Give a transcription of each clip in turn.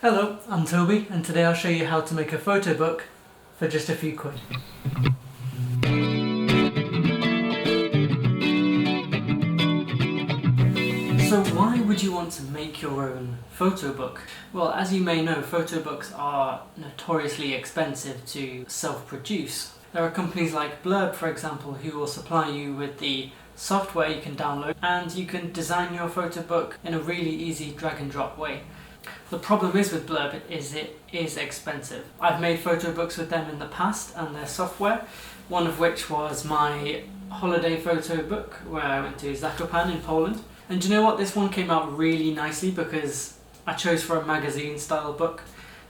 Hello, I'm Toby, and today I'll show you how to make a photo book for just a few quid. So why would you want to make your own photo book? Well, as you may know, photo books are notoriously expensive to self-produce. There are companies like Blurb, for example, who will supply you with the software you can download, and you can design your photo book in a really easy drag and drop way. The problem is with Blurb is it is expensive. I've made photo books with them in the past and their software, one of which was my holiday photo book where I went to Zakopane in Poland. And do you know what? This one came out really nicely because I chose for a magazine style book,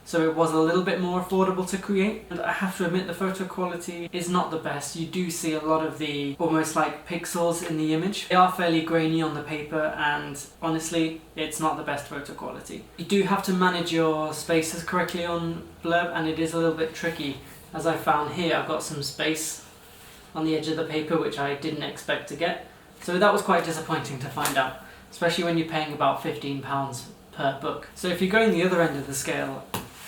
so it was a little bit more affordable to create. And I have to admit the photo quality is not the best. You do see a lot of the almost like pixels in the image. They are fairly grainy on the paper, and honestly it's not the best photo quality. You do have to manage your spaces correctly on Blurb, and it is a little bit tricky. As I found here, I've got some space on the edge of the paper which I didn't expect to get. So that was quite disappointing to find out, especially when you're paying about £15 per book. So if you're going the other end of the scale,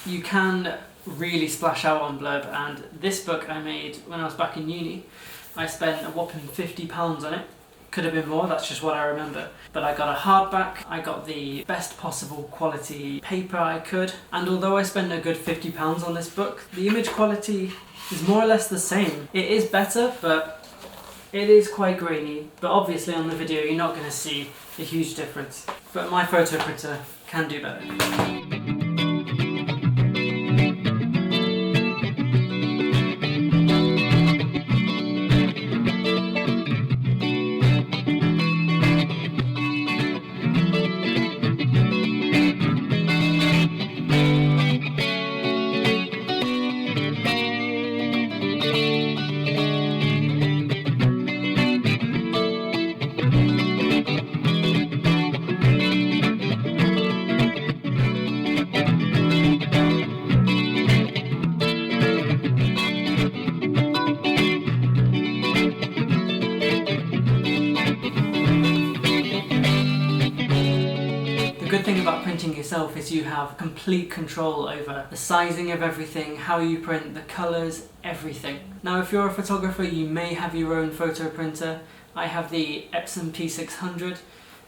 you can really splash out on Blurb, and this book I made when I was back in uni. I spent a whopping £50 on it. Could have been more, that's just what I remember. But I got a hardback, I got the best possible quality paper I could, and although I spent a good £50 on this book, the image quality is more or less the same. It is better, but it is quite grainy, but obviously on the video you're not going to see a huge difference. But my photo printer can do better. The good thing about printing yourself is you have complete control over the sizing of everything, how you print, the colours, everything. Now if you're a photographer you may have your own photo printer. I have the Epson P600,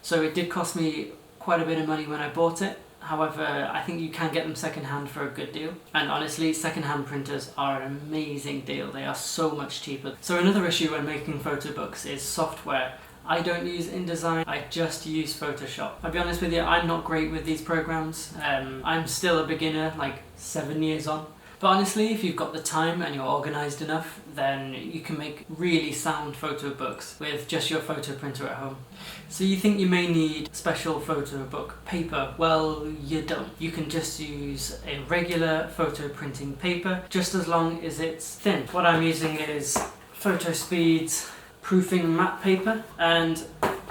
so it did cost me quite a bit of money when I bought it. However, I think you can get them second-hand for a good deal. And honestly, second-hand printers are an amazing deal. They are so much cheaper. So another issue when making photo books is software. I don't use InDesign, I just use Photoshop. I'll be honest with you, I'm not great with these programs. I'm still a beginner, like 7 years on. But honestly, if you've got the time and you're organised enough, then you can make really sound photo books with just your photo printer at home. So you think you may need special photo book paper? Well, you don't. You can just use a regular photo printing paper, just as long as it's thin. What I'm using is PhotoSpeed's proofing matte paper, and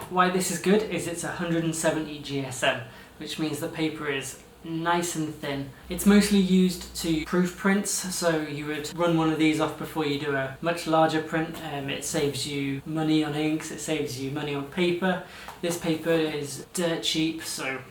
why this is good is it's 170 GSM, which means the paper is nice and thin. It's mostly used to proof prints, so you would run one of these off before you do a much larger print. It saves you money on inks, it saves you money on paper. This paper is dirt cheap, so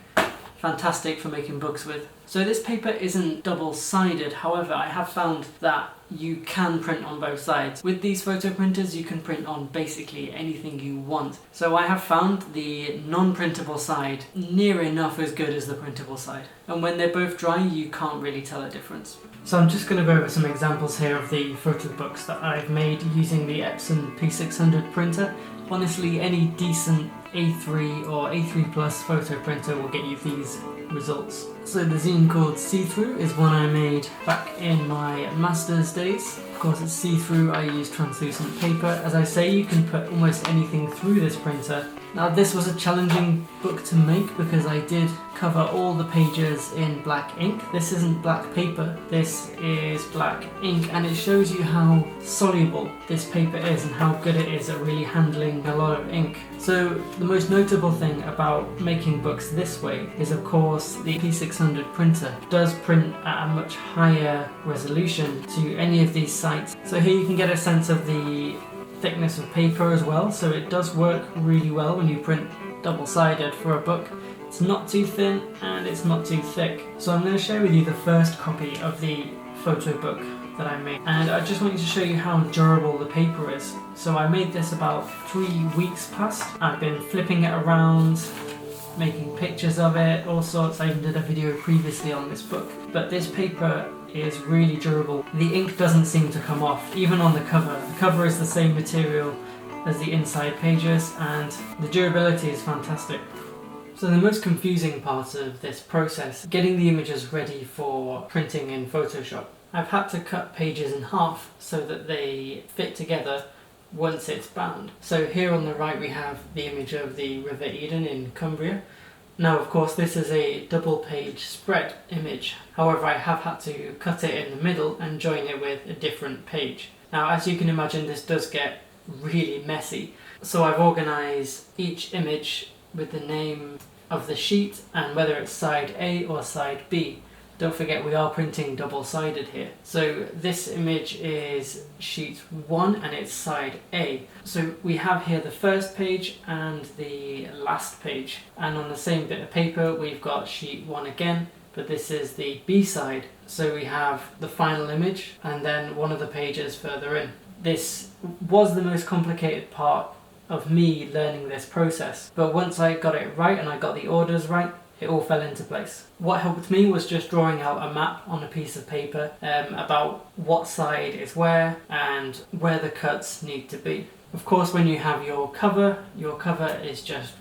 fantastic for making books with. So this paper isn't double-sided, however I have found that you can print on both sides. With these photo printers you can print on basically anything you want. So I have found the non-printable side near enough as good as the printable side. And when they're both dry you can't really tell a difference. So I'm just going to go over some examples here of the photo books that I've made using the Epson P600 printer. Honestly, any decent A3 or A3 Plus photo printer will get you these results. So the zine called See-Through is one I made back in my master's days. Of course it's see-through, I use translucent paper. As I say, you can put almost anything through this printer. Now this was a challenging book to make because I did cover all the pages in black ink. This isn't black paper, this is black ink, and it shows you how soluble this paper is and how good it is at really handling a lot of ink. So the most notable thing about making books this way is of course the P600 printer does print at a much higher resolution to any of these sites. So here you can get a sense of the thickness of paper as well, so it does work really well when you print double-sided for a book. It's not too thin and it's not too thick. So I'm going to share with you the first copy of the photo book that I made, and I just wanted to show you how durable the paper is. So I made this about 3 weeks past. I've been flipping it around, making pictures of it, all sorts. I even did a video previously on this book. But this paper is really durable. The ink doesn't seem to come off, even on the cover. The cover is the same material as the inside pages, and the durability is fantastic. So the most confusing part of this process, getting the images ready for printing in Photoshop. I've had to cut pages in half so that they fit together once it's bound. So here on the right we have the image of the River Eden in Cumbria. Now of course this is a double page spread image, however I have had to cut it in the middle and join it with a different page. Now as you can imagine, this does get really messy, so I've organised each image with the name of the sheet and whether it's side A or side B. Don't forget we are printing double-sided here. So this image is sheet 1 and it's side A. So we have here the first page and the last page, and on the same bit of paper we've got sheet 1 again, but this is the B side. So we have the final image and then one of the pages further in. This was the most complicated part of me learning this process, but once I got it right and I got the orders right, it all fell into place. What helped me was just drawing out a map on a piece of paper about what side is where and where the cuts need to be. Of course, when you have your cover is just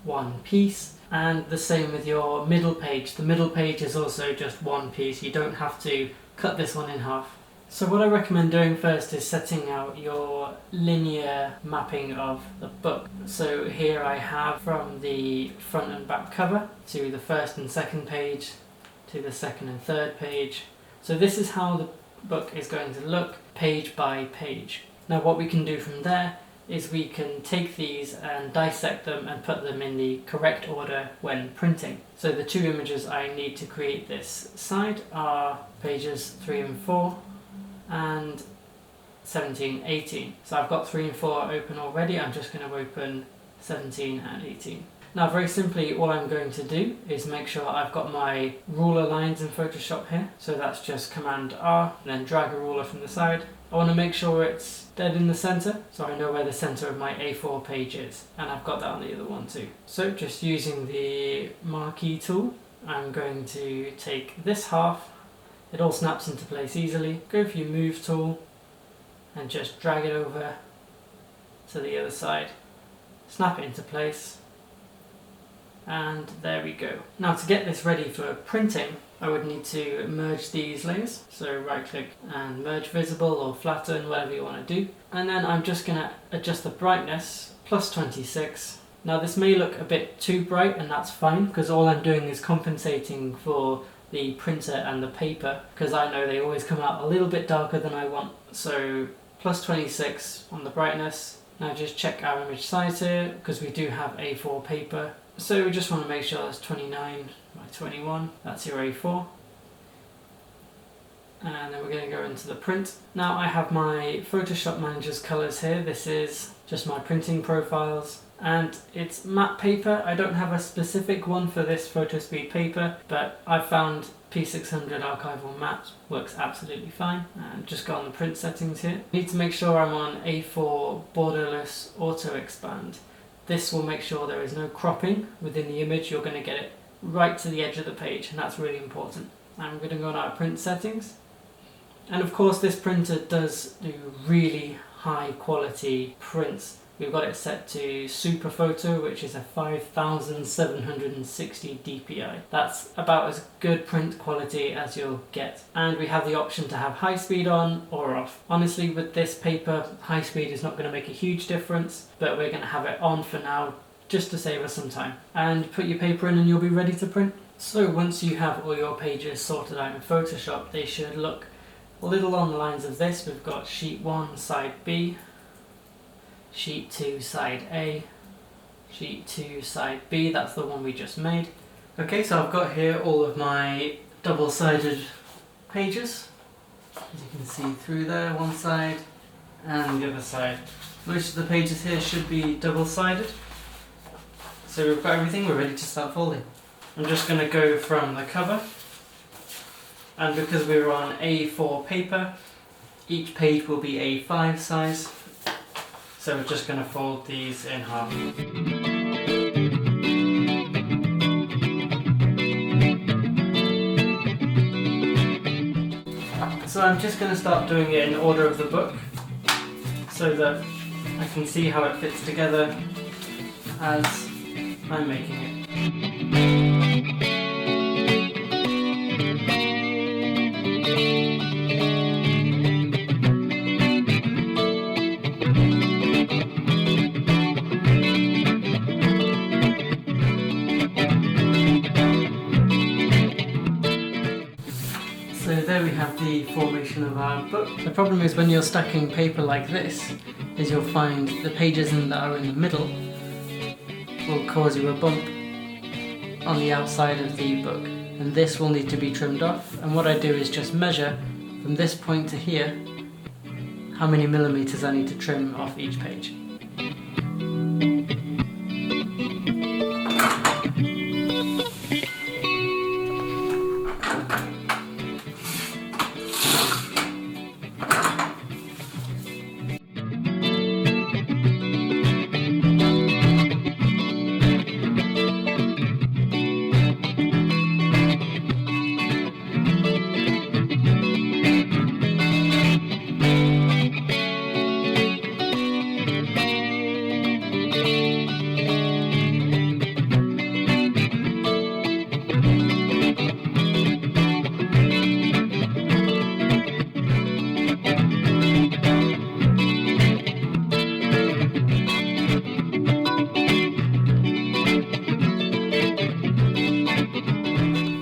one piece, and the same with your middle page. The middle page is also just one piece. You don't have to cut this one in half. So what I recommend doing first is setting out your linear mapping of the book. So here I have from the front and back cover to the first and second page to the second and third page. So this is how the book is going to look page by page. Now what we can do from there is we can take these and dissect them and put them in the correct order when printing. So the 2 images I need to create this side are pages 3 and 4 and 17, 18. So I've got 3 and 4 open already. I'm just going to open 17 and 18. Now very simply all I'm going to do is make sure I've got my ruler lines in Photoshop here. So that's just Command R and then drag a ruler from the side. I want to make sure it's dead in the centre so I know where the centre of my A4 page is, and I've got that on the other one too. So just using the marquee tool, I'm going to take this half. It all snaps into place easily. Go for your move tool and just drag it over to the other side. Snap it into place, and there we go. Now to get this ready for printing, I would need to merge these layers. So right click and merge visible or flatten, whatever you want to do. And then I'm just going to adjust the brightness, plus 26. Now this may look a bit too bright, and that's fine because all I'm doing is compensating for the printer and the paper, because I know they always come out a little bit darker than I want. So plus 26 on the brightness. Now just check our image size here because we do have A4 paper. So we just want to make sure that's 29 by 21, that's your A4. And then we're going to go into the print. Now I have my Photoshop Manager's colours here. This is just my printing profiles. And it's matte paper. I don't have a specific one for this PhotoSpeed paper, but I've found P600 archival matte works absolutely fine. And just go on the print settings here. I need to make sure I'm on A4 borderless auto expand. This will make sure there is no cropping within the image. You're going to get it right to the edge of the page, and that's really important. I'm going to go on our print settings. And of course this printer does do really high quality prints. We've got it set to Super Photo, which is a 5760 dpi. That's about as good print quality as you'll get. And we have the option to have high speed on or off. Honestly, with this paper, high speed is not going to make a huge difference, but we're going to have it on for now just to save us some time. And put your paper in and you'll be ready to print. So once you have all your pages sorted out in Photoshop, they should look a little on the lines of this. We've got sheet 1, side B, sheet 2, side A, sheet 2, side B, that's the one we just made. Okay, so I've got here all of my double-sided pages. As you can see through there, one side and the other side. Most of the pages here should be double-sided. So we've got everything, we're ready to start folding. I'm just going to go from the cover, and because we're on A4 paper, each page will be A5 size, so we're just going to fold these in half. So I'm just going to start doing it in order of the book, so that I can see how it fits together as I'm making it. So there we have the formation of our book. The problem is when you're stacking paper like this, is you'll find the pages that are in the middle will cause you a bump on the outside of the book, and this will need to be trimmed off. And what I do is just measure from this point to here how many millimeters I need to trim off each page.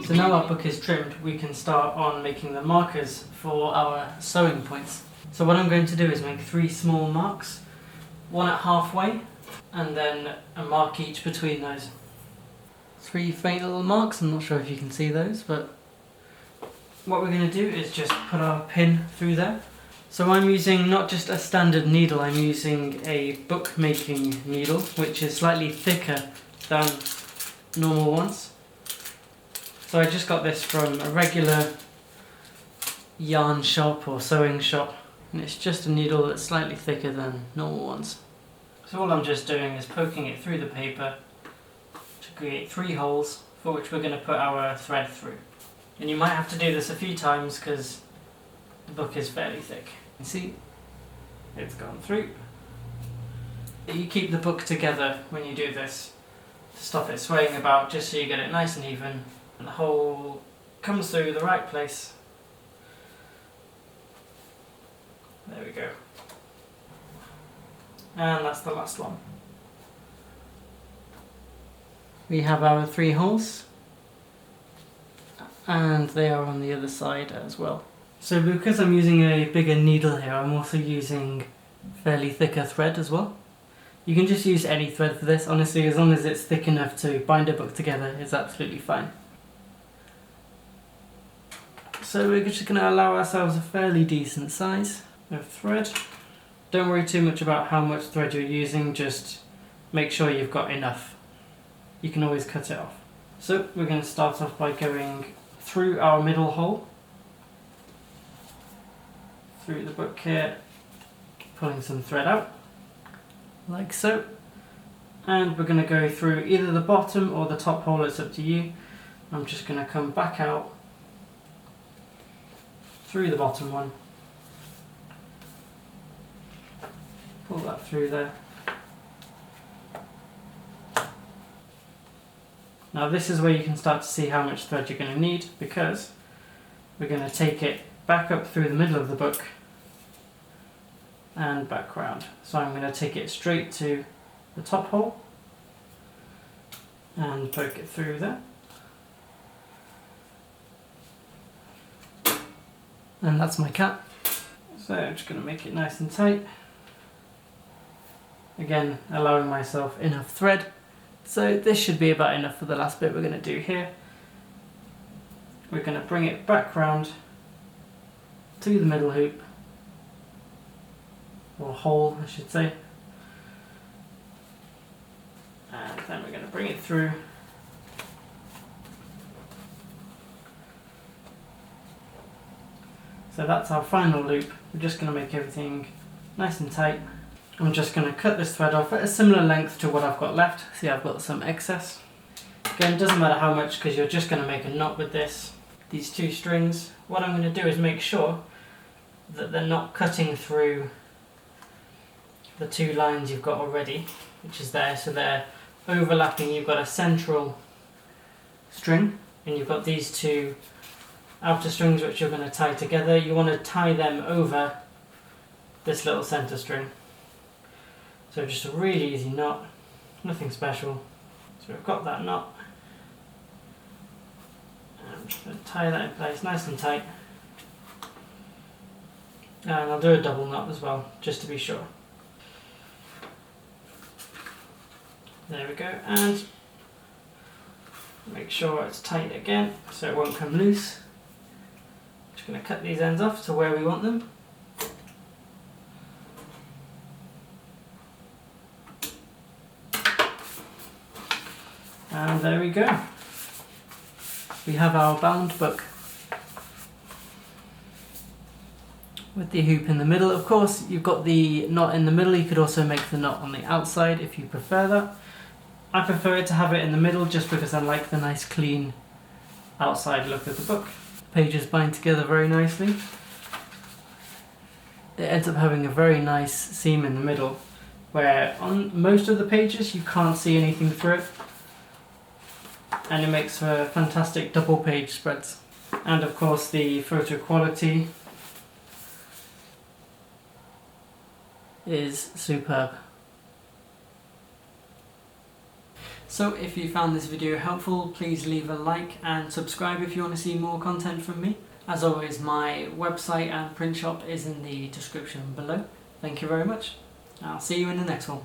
So now our book is trimmed, we can start on making the markers for our sewing points. So what I'm going to do is make 3 small marks, one at halfway, and then a mark each between those. 3 faint little marks, I'm not sure if you can see those, but what we're going to do is just put our pin through there. So I'm using not just a standard needle, I'm using a bookmaking needle, which is slightly thicker than normal ones. So I just got this from a regular yarn shop or sewing shop, and it's just a needle that's slightly thicker than normal ones. So all I'm just doing is poking it through the paper to create 3 holes for which we're going to put our thread through. And you might have to do this a few times because the book is fairly thick. You see, it's gone through. You keep the book together when you do this to stop it swaying about, just so you get it nice and even. And the hole comes through the right place. There we go. And that's the last one. We have our 3 holes, and they are on the other side as well. So because I'm using a bigger needle here, I'm also using fairly thicker thread as well. You can just use any thread for this, honestly, as long as it's thick enough to bind a book together, it's absolutely fine. So we're just going to allow ourselves a fairly decent size of thread. Don't worry too much about how much thread you're using, just make sure you've got enough. You can always cut it off. So we're going to start off by going through our middle hole, through the book here, pulling some thread out, like so. And we're going to go through either the bottom or the top hole, it's up to you. I'm just going to come back out through the bottom one, pull that through there. Now this is where you can start to see how much thread you're going to need, because we're going to take it back up through the middle of the book and back round. So I'm going to take it straight to the top hole and poke it through there. And that's my cat. So I'm just going to make it nice and tight. Again, allowing myself enough thread. So this should be about enough for the last bit we're going to do here. We're going to bring it back round to the middle hoop, or hole I should say. And then we're going to bring bring it through. So that's our final loop. We're just going to make everything nice and tight. I'm just going to cut this thread off at a similar length to what I've got left. See, I've got some excess. Again, it doesn't matter how much because you're just going to make a knot with this. These two strings, what I'm going to do is make sure that they're not cutting through the two lines you've got already, which is there, so they're overlapping. You've got a central string and you've got these two outer strings which you're going to tie together. You want to tie them over this little center string. So just a really easy knot, nothing special. So we've got that knot. I'm just going to tie that in place nice and tight. And I'll do a double knot as well, just to be sure. There we go, and make sure it's tight again so it won't come loose. Just going to cut these ends off to where we want them. And there we go. We have our bound book with the hoop in the middle. Of course, you've got the knot in the middle. You could also make the knot on the outside if you prefer that. I prefer it to have it in the middle just because I like the nice clean outside look of the book. Pages bind together very nicely. It ends up having a very nice seam in the middle where on most of the pages you can't see anything through it, and it makes for fantastic double page spreads. And of course the photo quality is superb. So if you found this video helpful, please leave a like and subscribe if you want to see more content from me. As always, my website and print shop is in the description below. Thank you very much. I'll see you in the next one.